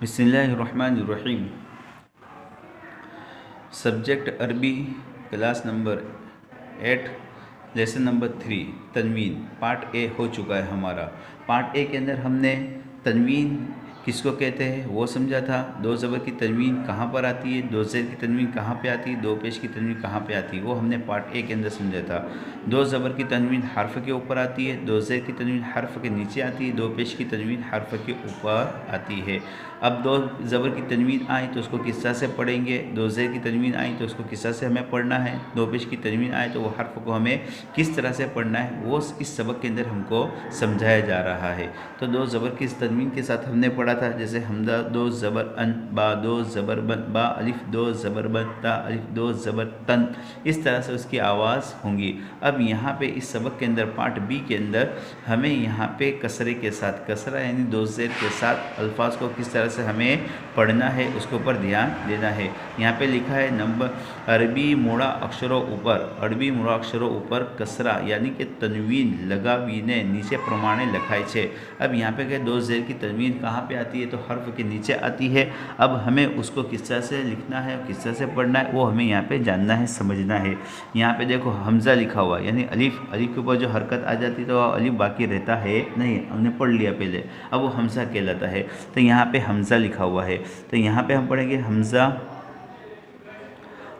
بسم اللہ الرحمن الرحیم۔ سبجیکٹ عربی، کلاس نمبر 8، لیسن نمبر 3، تنوین، پارٹ اے ہو چکا ہے ہمارا۔ پارٹ اے کے اندر ہم نے تنوین کس کو کہتے ہیں وہ سمجھا تھا، دو زبر کی تنوین کہاں پر آتی ہے، دو زیر کی تنوین کہاں پہ آتی ہے، دو پیش کی تنوین کہاں پہ آتی ہے، وہ ہم نے پارٹ اے کے اندر سمجھا تھا۔ دو زبر کی تنوین حرف کے اوپر آتی ہے، دو زیر کی تنوین حرف کے نیچے آتی ہے، دو پیش کی تنوین حرف کے اوپر آتی ہے۔ اب دو زبر کی تنوین آئی تو اس کو کس طرح سے پڑھیں گے، دو زیر کی تنوین آئی تو اس کو کس طرح سے ہمیں پڑھنا ہے، دو پیش کی تنوین آئی تو وہ حرف کو ہمیں کس طرح سے پڑھنا ہے، وہ اس سبق کے اندر ہم کو سمجھایا جا رہا ہے۔ تو دو زبر کی تنوین کے ساتھ ہم نے پڑھا تھا، جیسے حمزہ دو زبر ان، با دو زبر بن، با الف دو زبر بن، تا الف دو زبر تن، اس طرح سے اس کی آواز ہوں گی۔ اب یہاں پہ اس سبق کے اندر پارٹ بی کے اندر ہمیں یہاں پہ کسرے کے ساتھ، کسرہ یعنی دو زیر کے ساتھ الفاظ کو کس طرح سے ہمیں پڑھنا ہے اس کے اوپر دھیان دینا ہے۔ یہاں پہ لکھا ہے نمبر عربی موڑا اکشروں اوپر، عربی موڑا اکشروں اوپر کسرہ یعنی کہ تنوین لگاوینے نیچے پرمانے لکھائی چھے۔ اب یہاں پہ کہ دو زیر کی تنوین کہاں پہ آتی ہے تو حرف کے نیچے آتی ہے۔ اب ہمیں اس کو کس طرح سے لکھنا ہے، کس طرح سے پڑھنا ہے، وہ ہمیں یہاں پہ جاننا ہے، سمجھنا ہے۔ یہاں پہ دیکھو حمزہ لکھا ہوا یعنی الف، الف کے اوپر جو حرکت آ جاتی تو الف باقی رہتا ہے نہیں، ہم نے پڑھ لیا پہلے، اب وہ حمزہ کہلاتا ہے۔ تو یہاں پہ حمزہ لکھا ہوا ہے، تو یہاں پہ ہم پڑھیں گے حمزہ،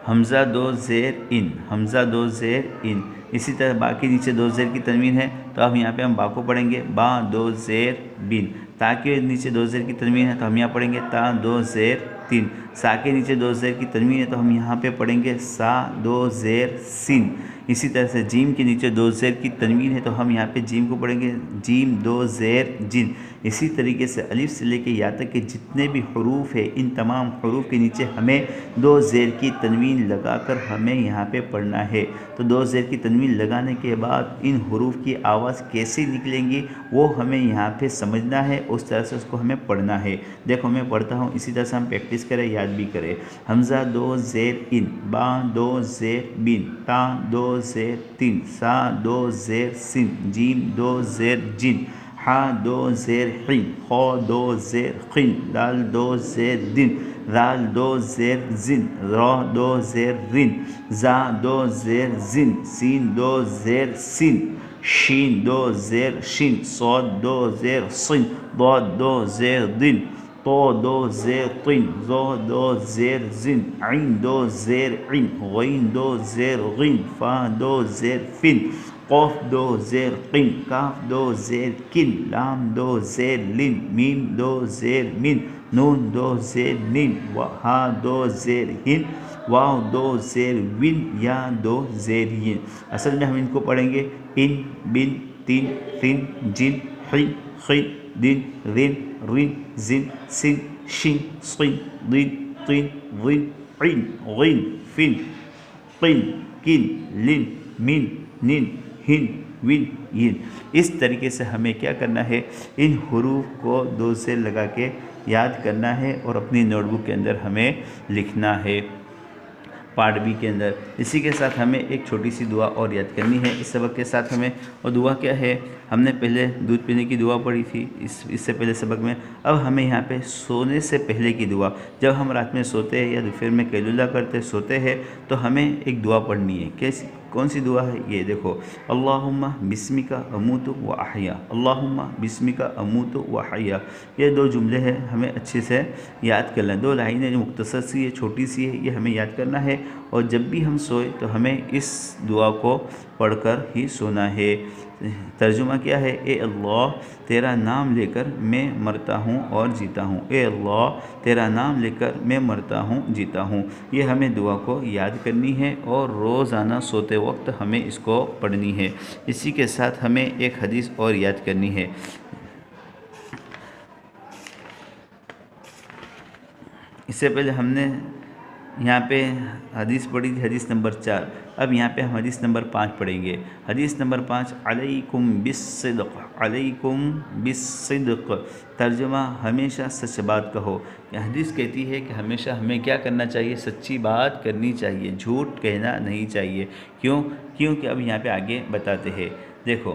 حمزہ دو زیر ان، حمزہ دو زیر ان۔ اسی طرح باقی نیچے دو زیر کی تنوین ہے تو اب یہاں پہ ہم با کو پڑھیں گے با دو زیر بن، تا کے نیچے دو زیر کی تنوین ہے تو ہم یہاں پڑھیں گے تا دو زیر تین، سا کے نیچے دو زیر کی تنوین ہے تو ہم یہاں پہ پڑھیں گے سا دو زیر سین۔ اسی طرح سے جیم کے نیچے دو زیر کی تنوین ہے تو ہم یہاں پہ جیم کو پڑھیں گے جیم دو زیر جن۔ اسی طریقے سے الف سے لے کے یا تک کے جتنے بھی حروف ہیں ان تمام حروف کے نیچے ہمیں دو زیر کی تنوین لگا کر ہمیں یہاں پہ پڑھنا ہے۔ تو دو زیر کی تنوین لگانے کے بعد ان حروف کی آواز کیسے نکلیں گی وہ ہمیں یہاں پہ سمجھنا ہے، اس طرح سے اس کو ہمیں پڑھنا ہے۔ دیکھو میں پڑھتا ہوں، اسی طرح سے ہم پریکٹس کریں، یاد بھی کریں۔ حمزہ دو زیر ان، با دو زیر بن، تا دو زیر تین، سا دو زیر سن، جیم دو زیر جن، حا دو زیر حین، خو دو زیر خن، دال دو زیر دن، رال دو زیر زن، را دو زیر رن، زا دو زیر زن، سین دو زیر سن، شین دو زیر شن، صاد دو زیر صن، ضاد دو زیر دن، طو دو زیر طن، ظا دو زیر زن، عین دو زیر عن، غین دو زیر غن، فا دو زیر فن، قاف دو زیر قن، کاف دو زیر کن، لام دو زیر لن، میم دو زیر من، نون دو زیر نن، ہا دو زیر ہن، واو دو زیر ون، یا دو زیر ین۔ اصل میں ہم ان کو پڑھیں گے ان، بن، تین، فن، جن، حن، خن، دن، رن، رن، زن، سن، شن، صن، ضن، طن، ظن، عن، غن، فن، قن، کن، لن، من، نن، ہن، ون، ین۔ اس طریقے سے ہمیں کیا کرنا ہے، ان حروف کو دو زیر لگا کے یاد کرنا ہے اور اپنی نوٹ بک کے اندر ہمیں لکھنا ہے پارٹ بی کے اندر۔ اسی کے ساتھ ہمیں ایک چھوٹی سی دعا اور یاد کرنی ہے اس سبق کے ساتھ ہمیں، اور دعا کیا ہے، ہم نے پہلے دودھ پینے کی دعا پڑھی تھی اس سے پہلے سبق میں، اب ہمیں یہاں پہ سونے سے پہلے کی دعا، جب ہم رات میں سوتے ہیں یا دوپہر میں قیلولہ کرتے سوتے ہیں تو ہمیں ایک دعا پڑھنی ہے۔ کیسی، کون سی دعا ہے یہ دیکھو، اللہم بسمک اموت و احیا، اللہم بسمک اموت و احیا۔ یہ دو جملے ہیں، ہمیں اچھے سے یاد کرنا، دو لائنیں جو مختصر سی ہے، چھوٹی سی ہے، یہ ہمیں یاد کرنا ہے، اور جب بھی ہم سوئے تو ہمیں اس دعا کو پڑھ کر ہی سونا ہے۔ ترجمہ کیا ہے، اے اللہ تیرا نام لے کر میں مرتا ہوں اور جیتا ہوں، اے اللہ تیرا نام لے کر میں مرتا ہوں جیتا ہوں۔ یہ ہمیں دعا کو یاد کرنی ہے اور روزانہ سوتے وقت ہمیں اس کو پڑھنی ہے۔ اسی کے ساتھ ہمیں ایک حدیث اور یاد کرنی ہے۔ اس سے پہلے ہم نے یہاں پہ حدیث پڑھی تھی، حدیث نمبر 4، اب یہاں پہ ہم حدیث نمبر 5 پڑھیں گے۔ حدیث نمبر 5، علیکم بالصدق، علیکم بالصدق، ترجمہ ہمیشہ سچ بات کہو۔ یہ حدیث کہتی ہے کہ ہمیشہ ہمیں کیا کرنا چاہیے، سچی بات کرنی چاہیے، جھوٹ کہنا نہیں چاہیے۔ کیوں؟ کیونکہ اب یہاں پہ آگے بتاتے ہیں، دیکھو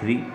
3